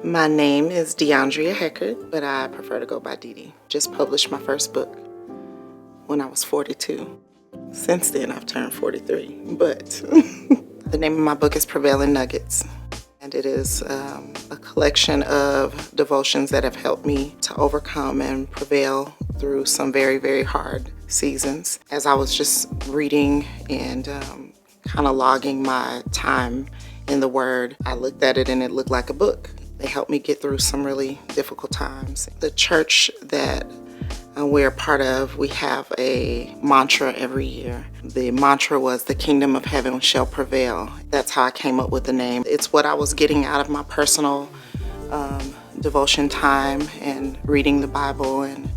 My name is DeAndrea Heckert, but I prefer to go by Dee Dee. Just published my first book when I was 42. Since then, I've turned 43, but the name of my book is Prevailing Nuggets, and it is a collection of devotions that have helped me to overcome and prevail through some very, very hard seasons. As I was just reading and kind of logging my time in the Word, I looked at it and it looked like a book. They helped me get through some really difficult times. The church that we're a part of, we have a mantra every year. The mantra was, "The kingdom of heaven shall prevail." That's how I came up with the name. It's what I was getting out of my personal devotion time and reading the Bible and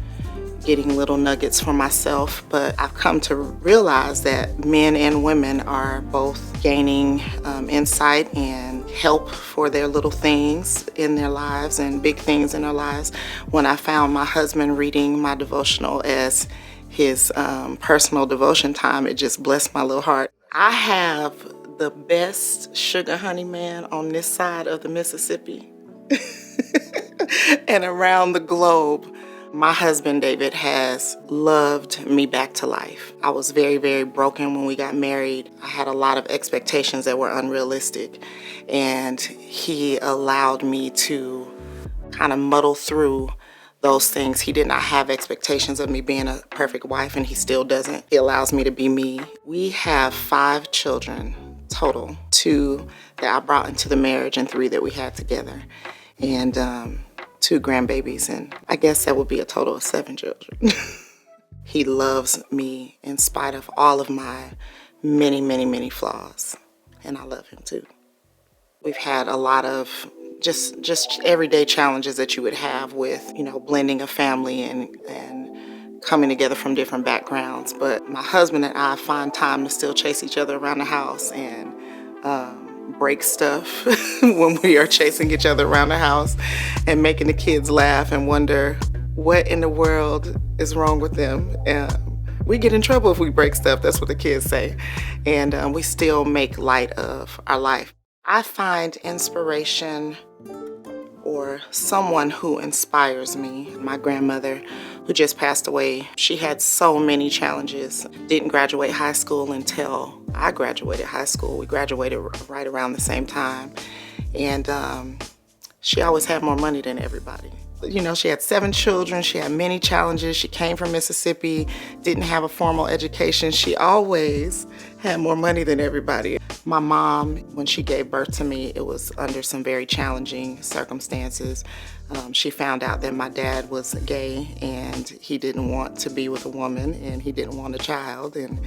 getting little nuggets for myself. But I've come to realize that men and women are both gaining insight and help for their little things in their lives and big things in their lives. When I found my husband reading my devotional as his personal devotion time, it just blessed my little heart. I have the best sugar honey man on this side of the Mississippi and around the globe. My husband, David, has loved me back to life. I was very, very broken when we got married. I had a lot of expectations that were unrealistic, and he allowed me to kind of muddle through those things. He did not have expectations of me being a perfect wife, and he still doesn't. He allows me to be me. We have 5 children total, 2 that I brought into the marriage and 3 that we had together. And 2 grandbabies, and I guess that would be a total of 7 children. He loves me in spite of all of my many, many, many flaws, and I love him too. We've had a lot of just everyday challenges that you would have with, blending a family and coming together from different backgrounds. But my husband and I find time to still chase each other around the house and break stuff when we are chasing each other around the house and making the kids laugh and wonder what in the world is wrong with them. We get in trouble if we break stuff. That's what the kids say. And we still make light of our life. I find inspiration or someone who inspires me. My grandmother, who just passed away, she had so many challenges. Didn't graduate high school until I graduated high school. We graduated right around the same time. And she always had more money than everybody. She had 7 children. She had many challenges. She came from Mississippi, didn't have a formal education. She always had more money than everybody. My mom, when she gave birth to me, it was under some very challenging circumstances. She found out that my dad was gay and he didn't want to be with a woman and he didn't want a child. And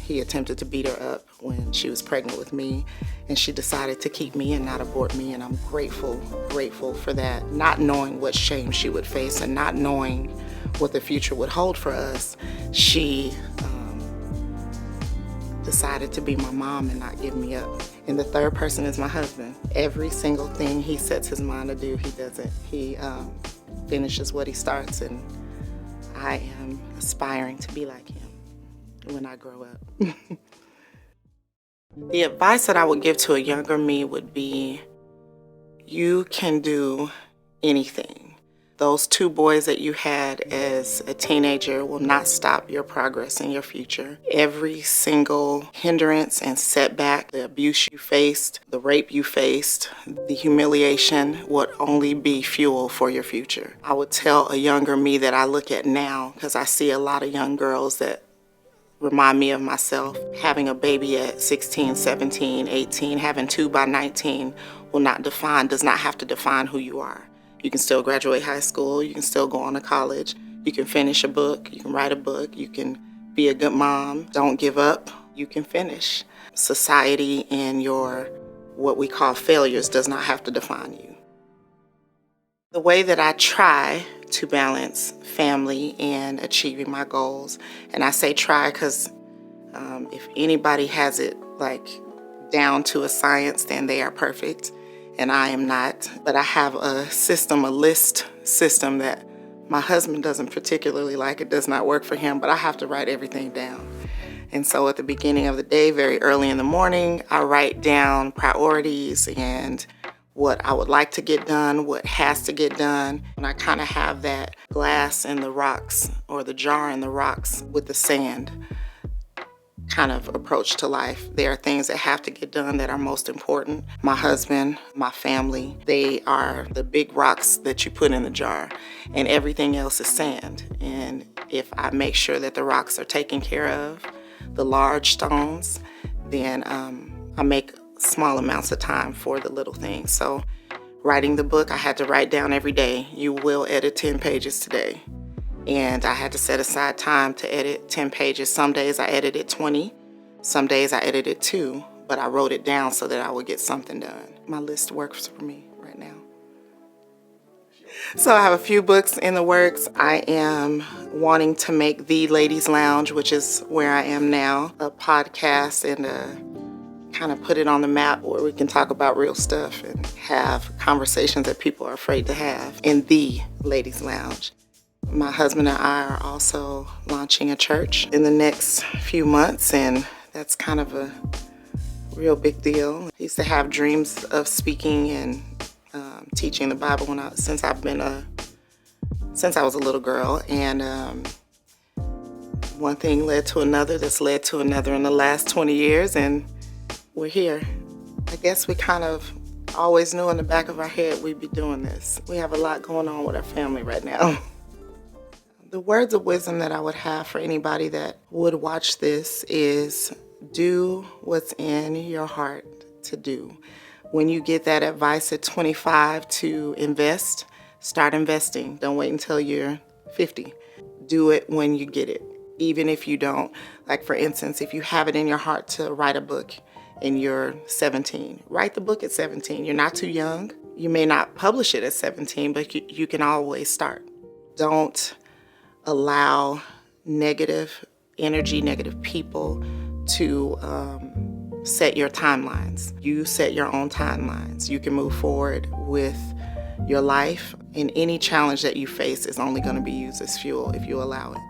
he attempted to beat her up when she was pregnant with me, and she decided to keep me and not abort me, and I'm grateful for that. Not knowing what shame she would face and not knowing what the future would hold for us, she decided to be my mom and not give me up. And the third person is my husband. Every single thing he sets his mind to do, he does it. He finishes what he starts, and I am aspiring to be like him when I grow up. The advice that I would give to a younger me would be, you can do anything. Those 2 boys that you had as a teenager will not stop your progress in your future. Every single hindrance and setback, the abuse you faced, the rape you faced, the humiliation would only be fuel for your future. I would tell a younger me that I look at now, because I see a lot of young girls that remind me of myself. Having a baby at 16, 17, 18, having 2 by 19 does not have to define who you are. You can still graduate high school, you can still go on to college, you can finish a book, you can write a book, you can be a good mom, don't give up, you can finish. Society and your what we call failures does not have to define you. The way that I try to balance family and achieving my goals, and I say try because if anybody has it down to a science, then they are perfect, and I am not. But I have a list system that my husband doesn't particularly like. It does not work for him, but I have to write everything down. And so at the beginning of the day, very early in the morning, I write down priorities and what I would like to get done, what has to get done. And I kind of have that glass in the rocks, or the jar in the rocks with the sand kind of approach to life. There are things that have to get done that are most important. My husband, my family, they are the big rocks that you put in the jar, and everything else is sand. And if I make sure that the rocks are taken care of, the large stones, then I make small amounts of time for the little things. So writing the book, I had to write down every day, you will edit 10 pages today. And I had to set aside time to edit 10 pages. Some days I edited 20, some days I edited 2, but I wrote it down so that I would get something done. My list works for me right now. So I have a few books in the works. I am wanting to make The Ladies Lounge, which is where I am now, a podcast, and kind of put it on the map where we can talk about real stuff and have conversations that people are afraid to have in The Ladies Lounge. My husband and I are also launching a church in the next few months, and that's kind of a real big deal. I used to have dreams of speaking and teaching the Bible since I was a little girl, and one thing led to another that's led to another in the last 20 years, and we're here. I guess we kind of always knew in the back of our head we'd be doing this. We have a lot going on with our family right now. The words of wisdom that I would have for anybody that would watch this is do what's in your heart to do. When you get that advice at 25 to invest, start investing. Don't wait until you're 50. Do it when you get it. Even if you don't, like for instance, if you have it in your heart to write a book and you're 17, write the book at 17. You're not too young. You may not publish it at 17, but you can always start. Don't allow negative energy, negative people to set your timelines. You set your own timelines. You can move forward with your life, and any challenge that you face is only going to be used as fuel if you allow it.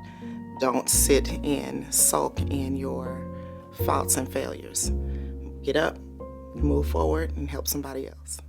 Don't sit and sulk in your faults and failures. Get up, move forward, and help somebody else.